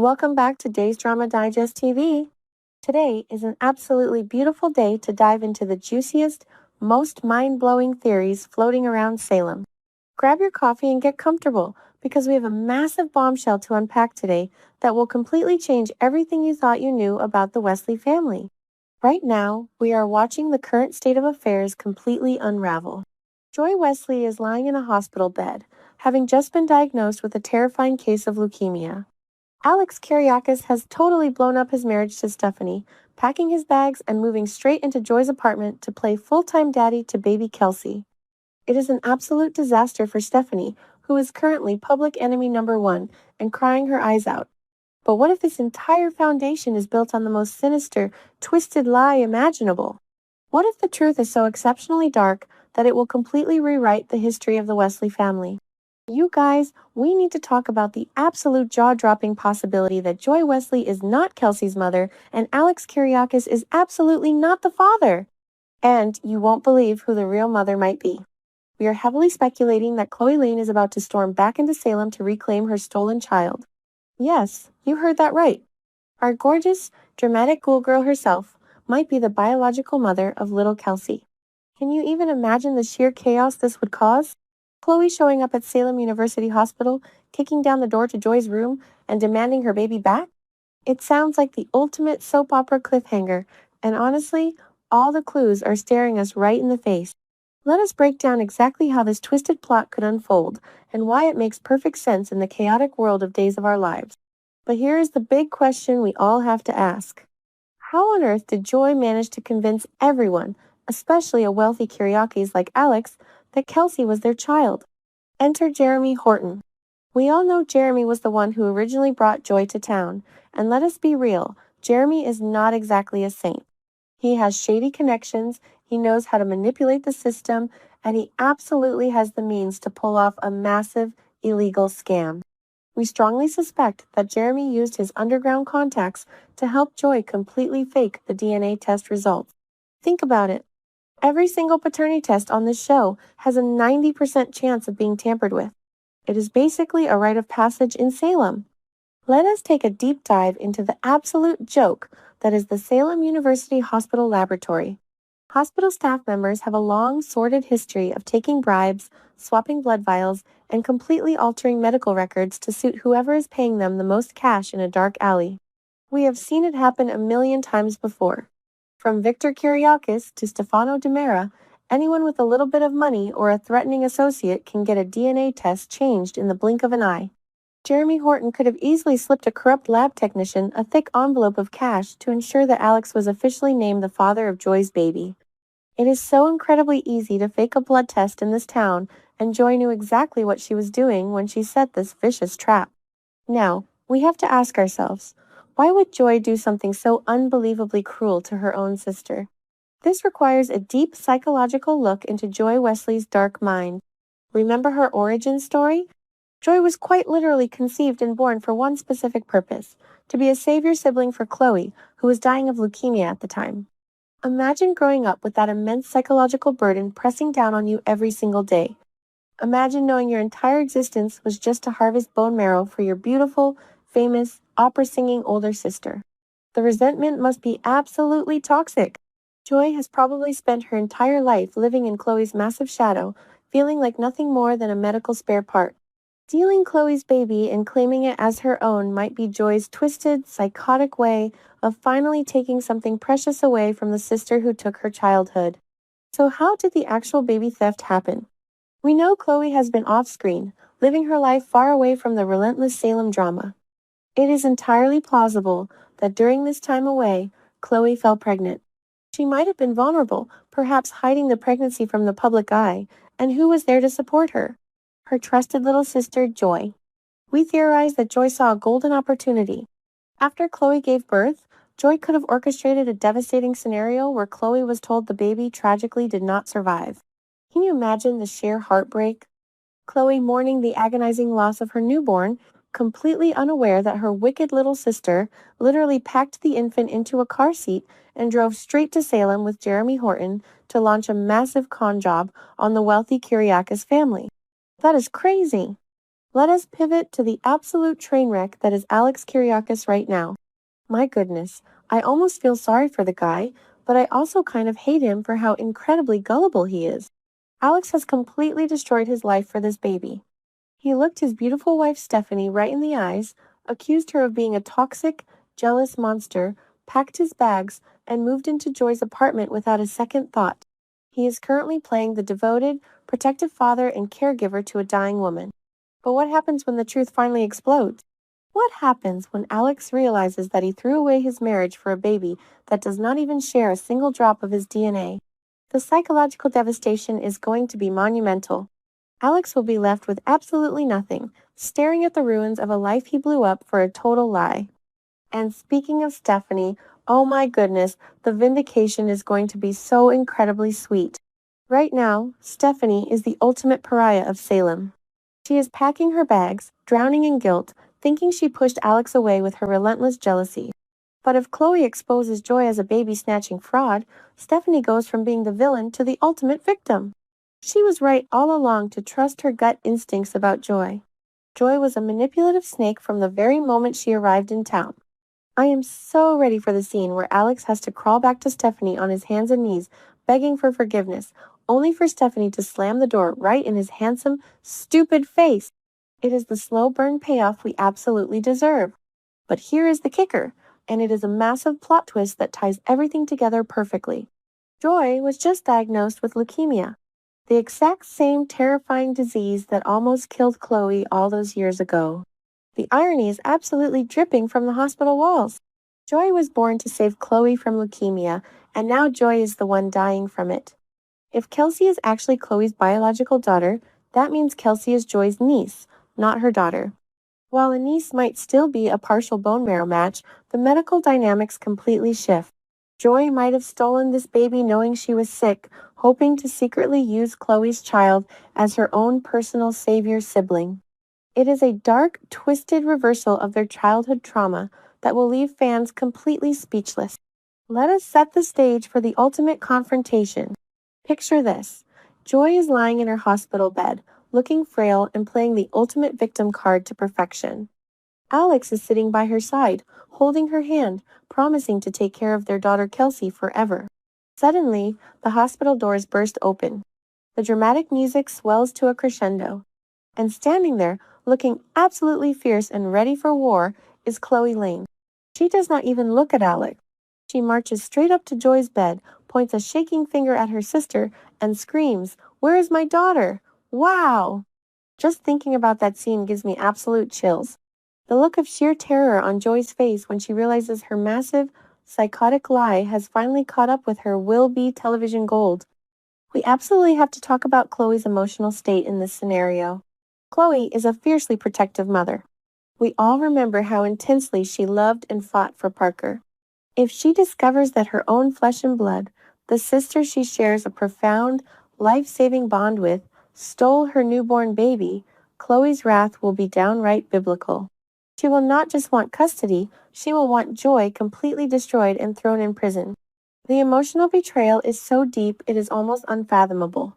Welcome back to Days Drama Digest TV. Today is an absolutely beautiful day to dive into the juiciest, most mind-blowing theories floating around Salem. Grab your coffee and get comfortable because we have a massive bombshell to unpack today that will completely change everything you thought you knew about the Wesley family. Right now, we are watching the current state of affairs completely unravel. Joy Wesley is lying in a hospital bed, having just been diagnosed with a terrifying case of leukemia. Alex Kyriakis has totally blown up his marriage to Stephanie, packing his bags and moving straight into Joy's apartment to play full-time daddy to baby Kelsey. It is an absolute disaster for Stephanie, who is currently public enemy number one and crying her eyes out. But what if this entire foundation is built on the most sinister, twisted lie imaginable? What if the truth is so exceptionally dark that it will completely rewrite the history of the Wesley family? You guys, we need to talk about the absolute jaw-dropping possibility that Joy Wesley is not Kelsey's mother and Alex Kyriakis is absolutely not the father. And you won't believe who the real mother might be. We are heavily speculating that Khloe Lane is about to storm back into Salem to reclaim her stolen child. Yes, you heard that right. Our gorgeous, dramatic ghoul girl herself might be the biological mother of little Kelsey. Can you even imagine the sheer chaos this would cause? Khloe showing up at Salem University Hospital, kicking down the door to Joy's room, and demanding her baby back? It sounds like the ultimate soap opera cliffhanger, and honestly, all the clues are staring us right in the face. Let us break down exactly how this twisted plot could unfold, and why it makes perfect sense in the chaotic world of Days of Our Lives. But here is the big question we all have to ask. How on earth did Joy manage to convince everyone, especially a wealthy Kyriakis like Alex, that Kelsey was their child? Enter Jeremy Horton. We all know Jeremy was the one who originally brought Joy to town, and let us be real, Jeremy is not exactly a saint. He has shady connections, he knows how to manipulate the system, and he absolutely has the means to pull off a massive, illegal scam. We strongly suspect that Jeremy used his underground contacts to help Joy completely fake the DNA test results. Think about it. Every single paternity test on this show has a 90% chance of being tampered with. It is basically a rite of passage in Salem. Let us take a deep dive into the absolute joke that is the Salem University Hospital Laboratory. Hospital staff members have a long, sordid history of taking bribes, swapping blood vials, and completely altering medical records to suit whoever is paying them the most cash in a dark alley. We have seen it happen a million times before. From Victor Kyriakis to Stefano DiMera, anyone with a little bit of money or a threatening associate can get a DNA test changed in the blink of an eye. Jeremy Horton could have easily slipped a corrupt lab technician a thick envelope of cash to ensure that Alex was officially named the father of Joy's baby. It is so incredibly easy to fake a blood test in this town, and Joy knew exactly what she was doing when she set this vicious trap. Now, we have to ask ourselves, why would Joy do something so unbelievably cruel to her own sister? This requires a deep psychological look into Joy Wesley's dark mind. Remember her origin story? Joy was quite literally conceived and born for one specific purpose, to be a savior sibling for Khloe, who was dying of leukemia at the time. Imagine growing up with that immense psychological burden pressing down on you every single day. Imagine knowing your entire existence was just to harvest bone marrow for your beautiful, famous, opera-singing older sister. The resentment must be absolutely toxic. Joy has probably spent her entire life living in Khloe's massive shadow, feeling like nothing more than a medical spare part. Stealing Khloe's baby and claiming it as her own might be Joy's twisted, psychotic way of finally taking something precious away from the sister who took her childhood. So how did the actual baby theft happen? We know Khloe has been off-screen, living her life far away from the relentless Salem drama. It is entirely plausible that during this time away, Khloe fell pregnant. She might have been vulnerable, perhaps hiding the pregnancy from the public eye, and who was there to support her? Her trusted little sister, Joy. We theorize that Joy saw a golden opportunity. After Khloe gave birth, Joy could have orchestrated a devastating scenario where Khloe was told the baby tragically did not survive. Can you imagine the sheer heartbreak? Khloe mourning the agonizing loss of her newborn, completely unaware that her wicked little sister literally packed the infant into a car seat and drove straight to Salem with Jeremy Horton to launch a massive con job on the wealthy Kyriakis family. That is crazy. Let us pivot to the absolute train wreck that is Alex Kyriakis right now. My goodness, I almost feel sorry for the guy, but I also kind of hate him for how incredibly gullible he is. Alex has completely destroyed his life for this baby. He looked his beautiful wife Stephanie right in the eyes, accused her of being a toxic, jealous monster, packed his bags, and moved into Joy's apartment without a second thought. He is currently playing the devoted, protective father and caregiver to a dying woman. But what happens when the truth finally explodes? What happens when Alex realizes that he threw away his marriage for a baby that does not even share a single drop of his DNA? The psychological devastation is going to be monumental. Alex will be left with absolutely nothing, staring at the ruins of a life he blew up for a total lie. And speaking of Stephanie, oh my goodness, the vindication is going to be so incredibly sweet. Right now, Stephanie is the ultimate pariah of Salem. She is packing her bags, drowning in guilt, thinking she pushed Alex away with her relentless jealousy. But if Khloe exposes Joy as a baby-snatching fraud, Stephanie goes from being the villain to the ultimate victim. She was right all along to trust her gut instincts about Joy. Joy was a manipulative snake from the very moment she arrived in town. I am so ready for the scene where Alex has to crawl back to Stephanie on his hands and knees, begging for forgiveness, only for Stephanie to slam the door right in his handsome, stupid face. It is the slow burn payoff we absolutely deserve. But here is the kicker, and it is a massive plot twist that ties everything together perfectly. Joy was just diagnosed with leukemia, the exact same terrifying disease that almost killed Khloe all those years ago. The irony is absolutely dripping from the hospital walls. Joy was born to save Khloe from leukemia, and now Joy is the one dying from it. If Kelsey is actually Khloe's biological daughter, that means Kelsey is Joy's niece, not her daughter. While a niece might still be a partial bone marrow match, the medical dynamics completely shift. Joy might have stolen this baby knowing she was sick, hoping to secretly use Khloe's child as her own personal savior sibling. It is a dark, twisted reversal of their childhood trauma that will leave fans completely speechless. Let us set the stage for the ultimate confrontation. Picture this. Joy is lying in her hospital bed, looking frail and playing the ultimate victim card to perfection. Alex is sitting by her side, holding her hand, promising to take care of their daughter Kelsey forever. Suddenly, the hospital doors burst open. The dramatic music swells to a crescendo. And standing there, looking absolutely fierce and ready for war, is Khloe Lane. She does not even look at Alex. She marches straight up to Joy's bed, points a shaking finger at her sister, and screams, "Where is my daughter? Wow!" Just thinking about that scene gives me absolute chills. The look of sheer terror on Joy's face when she realizes her massive, psychotic lie has finally caught up with her will-be television gold. We absolutely have to talk about Khloe's emotional state in this scenario. Khloe is a fiercely protective mother. We all remember how intensely she loved and fought for Parker. If she discovers that her own flesh and blood, the sister she shares a profound, life-saving bond with, stole her newborn baby, Khloe's wrath will be downright biblical. She will not just want custody, she will want Joy completely destroyed and thrown in prison. The emotional betrayal is so deep it is almost unfathomable.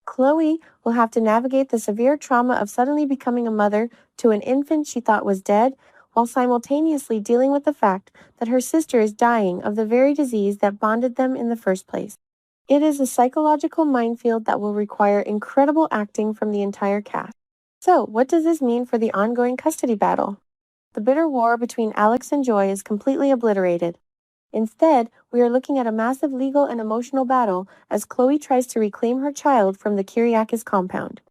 Khloe will have to navigate the severe trauma of suddenly becoming a mother to an infant she thought was dead, while simultaneously dealing with the fact that her sister is dying of the very disease that bonded them in the first place. It is a psychological minefield that will require incredible acting from the entire cast. So, what does this mean for the ongoing custody battle? The bitter war between Alex and Joy is completely obliterated. Instead, we are looking at a massive legal and emotional battle as Khloe tries to reclaim her child from the Kyriakis compound.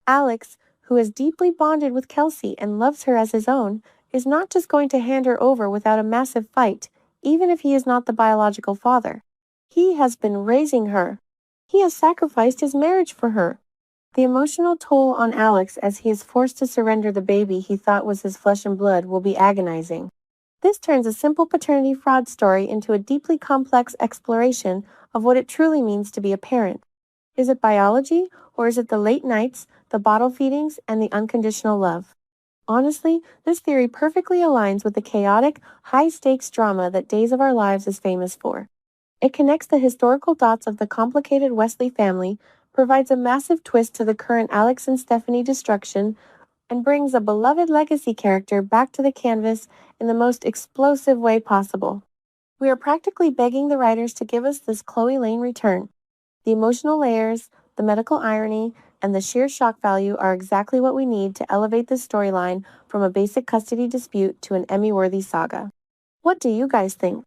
Alex, who is deeply bonded with Kelsey and loves her as his own, is not just going to hand her over without a massive fight, even if he is not the biological father. He has been raising her. He has sacrificed his marriage for her. The emotional toll on Alex as he is forced to surrender the baby he thought was his flesh and blood will be agonizing. This turns a simple paternity fraud story into a deeply complex exploration of what it truly means to be a parent. Is it biology, or is it the late nights, the bottle feedings, and the unconditional love? Honestly, this theory perfectly aligns with the chaotic, high-stakes drama that Days of Our Lives is famous for. It connects the historical dots of the complicated Wesley family, provides a massive twist to the current Alex and Stephanie destruction, and brings a beloved legacy character back to the canvas in the most explosive way possible. We are practically begging the writers to give us this Khloe Lane return. The emotional layers, the medical irony, and the sheer shock value are exactly what we need to elevate this storyline from a basic custody dispute to an Emmy-worthy saga. What do you guys think?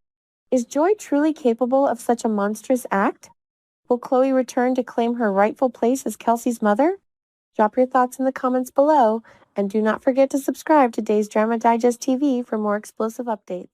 Is Joy truly capable of such a monstrous act? Will Khloe return to claim her rightful place as Kelsey's mother? Drop your thoughts in the comments below, and do not forget to subscribe to Days Drama Digest TV for more explosive updates.